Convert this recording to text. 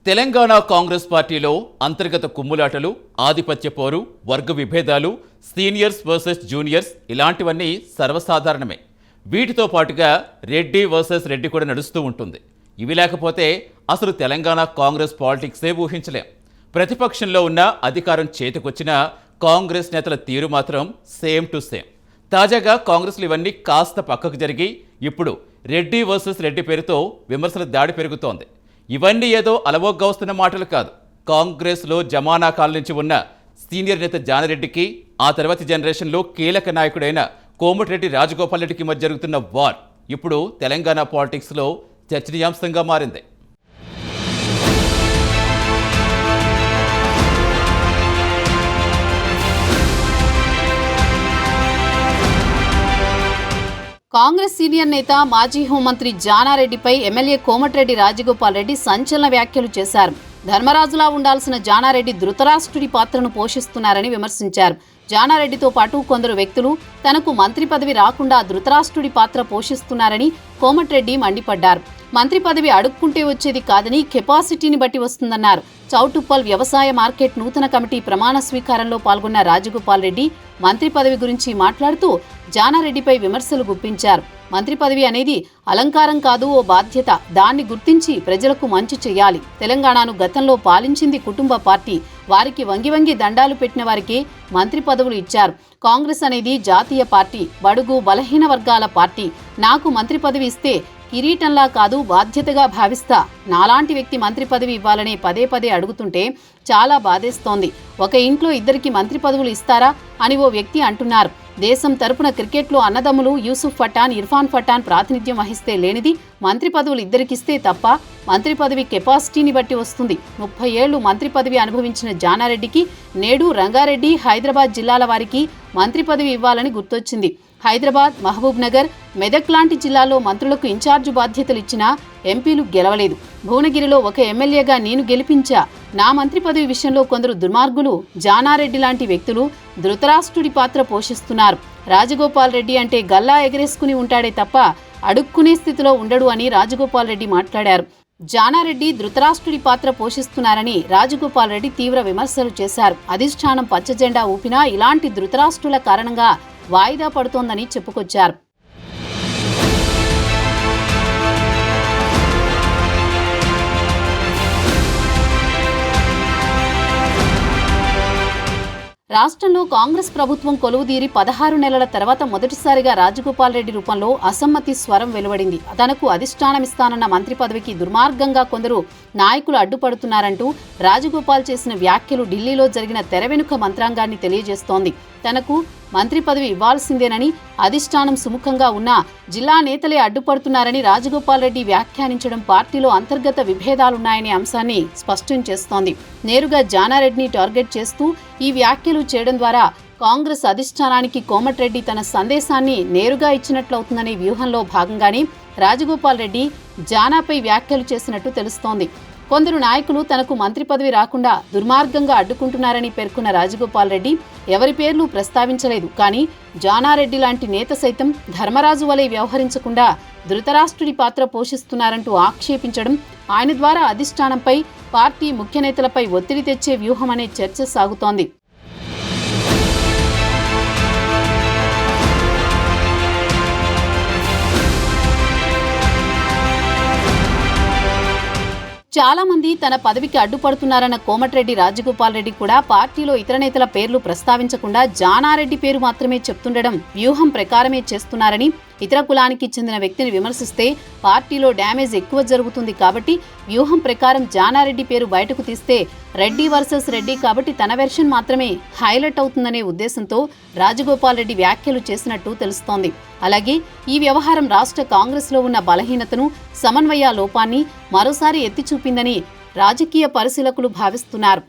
తెలంగాణ కాంగ్రెస్ పార్టీలో అంతర్గత కుమ్ములాటలు, ఆధిపత్య పోరు, వర్గ విభేదాలు, సీనియర్స్ వర్సెస్ జూనియర్స్ ఇలాంటివన్నీ సర్వసాధారణమే. వీటితో పాటుగా రెడ్డి వర్సెస్ రెడ్డి కూడా నడుస్తూ ఉంటుంది. ఇవి లేకపోతే అసలు తెలంగాణ కాంగ్రెస్ పాలిటిక్సే ఊహించలేం. ప్రతిపక్షంలో ఉన్న అధికారం చేతికొచ్చినా కాంగ్రెస్ నేతల తీరు మాత్రం సేమ్ టు సేమ్. తాజాగా కాంగ్రెస్లో ఇవన్నీ కాస్త పక్కకు జరిగి ఇప్పుడు రెడ్డి వర్సెస్ రెడ్డి పేరుతో విమర్శల దాడి పెరుగుతోంది. ఇవన్నీ ఏదో అలవోగ్గా వస్తున్న మాటలు కాదు. కాంగ్రెస్లో జమానా కాలం నుంచి ఉన్న సీనియర్ నేత జానారెడ్డికి, ఆ తర్వాతి జనరేషన్లో కీలక నాయకుడైన కోమటిరెడ్డి రాజగోపాల్ రెడ్డికి మధ్య జరుగుతున్న వార్ ఇప్పుడు తెలంగాణ పాలిటిక్స్లో చర్చనీయాంశంగా మారింది. కాంగ్రెస్ సీనియర్ నేత మాజీ హోంమంత్రి జానారెడ్డిపై ఎమ్మెల్యే కోమటిరెడ్డి రాజగోపాల్ రెడ్డి సంచలన వ్యాఖ్యలు చేశారు. ధర్మరాజులా ఉండాల్సిన జానారెడ్డి ధృతరాష్ట్రుడి పాత్రను పోషిస్తున్నారని విమర్శించారు. జానారెడ్డితో పాటు కొందరు వ్యక్తులు తనకు మంత్రి పదవి రాకుండా ధృతరాష్ట్రుడి పాత్ర పోషిస్తున్నారని కోమటిరెడ్డి మండిపడ్డారు. మంత్రి పదవి అడుక్కుంటే వచ్చేది కాదని కెపాసిటీని బట్టి వస్తుందన్నారు. చౌటుప్పల్ వ్యవసాయ మార్కెట్ నూతన కమిటీ ప్రమాణ స్వీకారంలో పాల్గొన్న రాజగోపాల్ రెడ్డి మంత్రి పదవి గురించి మాట్లాడుతూ జానారెడ్డిపై విమర్శలు గుప్పించారు. మంత్రి పదవి అనేది అలంకారం కాదు, ఓ బాధ్యత. దాన్ని గుర్తించి ప్రజలకు మంచి చేయాలి. తెలంగాణను గతంలో పాలించింది కుటుంబ పార్టీ. వారికి వంగి దండాలు పెట్టిన వారికి మంత్రి పదవులు ఇచ్చారు. కాంగ్రెస్ అనేది జాతీయ పార్టీ, బడుగు బలహీన వర్గాల పార్టీ. నాకు మంత్రి పదవి ఇస్తే కిరీటంలా కాదు, బాధ్యతగా భావిస్తా. నాలాంటి వ్యక్తి మంత్రి పదవి ఇవ్వాలని పదే అడుగుతుంటే చాలా బాధేస్తోంది. ఒక ఇంట్లో ఇద్దరికి మంత్రి పదవులు ఇస్తారా అని ఓ వ్యక్తి అంటున్నారు. దేశం తరపున క్రికెట్లో అన్నదమ్ములు యూసుఫ్ పఠాన్, ఇర్ఫాన్ పఠాన్ ప్రాతినిధ్యం వహిస్తే లేనిది మంత్రి పదవులు ఇద్దరికిస్తే తప్ప మంత్రి పదవి కెపాసిటీని బట్టి వస్తుంది. 30 ఏళ్లు మంత్రి పదవి అనుభవించిన జానారెడ్డికి నేడు రంగారెడ్డి, హైదరాబాద్ జిల్లాల వారికి మంత్రి పదవి ఇవ్వాలని గుర్తొచ్చింది. హైదరాబాద్, మహబూబ్ నగర్, మెదక్ లాంటి జిల్లాల్లో మంత్రులకు ఇన్ఛార్జు బాధ్యతలు ఇచ్చినా ఎంపీలు గెలవలేదు. భువనగిరిలో ఒక ఎమ్మెల్యేగా నేను గెలిపించా. నా మంత్రి పదవి విషయంలో కొందరు దుర్మార్గులు, జానారెడ్డి లాంటి వ్యక్తులు ధృతరాష్ట్రుడి పాత్ర పోషిస్తున్నారు. రాజగోపాల్ రెడ్డి అంటే గల్లా ఎగరేసుకుని ఉంటాడే తప్ప అడుక్కునే స్థితిలో ఉండడు అని రాజగోపాల్ రెడ్డి మాట్లాడారు. జానారెడ్డి ధృతరాష్ట్రుడి పాత్ర పోషిస్తున్నారని రాజగోపాల్ రెడ్డి తీవ్ర విమర్శలు చేశారు. అధిష్టానం పచ్చజెండా ఊపినా ఇలాంటి ధృతరాష్ట్రుల కారణంగా వాయిదా పడుతోందని చెప్పుకొచ్చారు. రాష్ట్రంలో కాంగ్రెస్ ప్రభుత్వం కొలువుదీరి 16 నెలల తర్వాత మొదటిసారిగా రాజగోపాల్ రెడ్డి రూపంలో అసమ్మతి స్వరం వెలువడింది. తనకు అధిష్టానమిస్తానన్న మంత్రి పదవికి దుర్మార్గంగా కొందరు నాయకులు అడ్డుపడుతున్నారంటూ రాజగోపాల్ చేసిన వ్యాఖ్యలు ఢిల్లీలో జరిగిన తెరవెనుక మంత్రాంగాన్ని తెలియజేస్తోంది. తనకు మంత్రి పదవి ఇవ్వాల్సిందేనని అధిష్టానం సుముఖంగా ఉన్నా జిల్లా నేతలే అడ్డుపడుతున్నారని రాజగోపాల్ రెడ్డి వ్యాఖ్యానించడం పార్టీలో అంతర్గత విభేదాలున్నాయనే అంశాన్ని స్పష్టం చేస్తోంది. నేరుగా జానారెడ్డిని టార్గెట్ చేస్తూ ఈ వ్యాఖ్యలు చేయడం ద్వారా కాంగ్రెస్ అధిష్టానానికి కోమటిరెడ్డి తన సందేశాన్ని నేరుగా ఇచ్చినట్లవుతుందనే వ్యూహంలో భాగంగానే రాజగోపాల్ రెడ్డి జానాపై వ్యాఖ్యలు చేసినట్టు తెలుస్తోంది. కొందరు నాయకులు తనకు మంత్రి పదవి రాకుండా దుర్మార్గంగా అడ్డుకుంటున్నారని పేర్కొన్న రాజగోపాల్ రెడ్డి ఎవరి పేర్లు ప్రస్తావించలేదు. కానీ జానారెడ్డి లాంటి నేత సైతం ధర్మరాజు వలె వ్యవహరించకుండా ధృతరాష్ట్రుడి పాత్ర పోషిస్తున్నారంటూ ఆక్షేపించడం ఆయన ద్వారా అధిష్టానంపై, పార్టీ ముఖ్య నేతలపై ఒత్తిడి తెచ్చే వ్యూహమనే చర్చ సాగుతోంది. చాలా మంది తన పదవికి అడ్డుపడుతున్నారన్న కోమటిరెడ్డి రాజగోపాల్ రెడ్డి కూడా పార్టీలో ఇతర నేతల పేర్లు ప్రస్తావించకుండా జానారెడ్డి పేరు మాత్రమే చెప్తుండడం వ్యూహం ప్రకారమే చేస్తున్నారని, ఇతర కులానికి చెందిన వ్యక్తిని విమర్శిస్తే పార్టీలో డ్యామేజ్ ఎక్కువ జరుగుతుంది కాబట్టి వ్యూహం ప్రకారం జానారెడ్డి పేరు బయటకు తీస్తే రెడ్డి వర్సెస్ రెడ్డి కాబట్టి తన వెర్షన్ మాత్రమే హైలైట్ అవుతుందనే ఉద్దేశంతో రాజగోపాల్ రెడ్డి వ్యాఖ్యలు చేసినట్టు తెలుస్తోంది. అలాగే ఈ వ్యవహారం రాష్ట్ర కాంగ్రెస్లో ఉన్న బలహీనతను, సమన్వయ లోపాన్ని మరోసారి ఎత్తి చూపిందని రాజకీయ పరిశీలకులు భావిస్తున్నారు.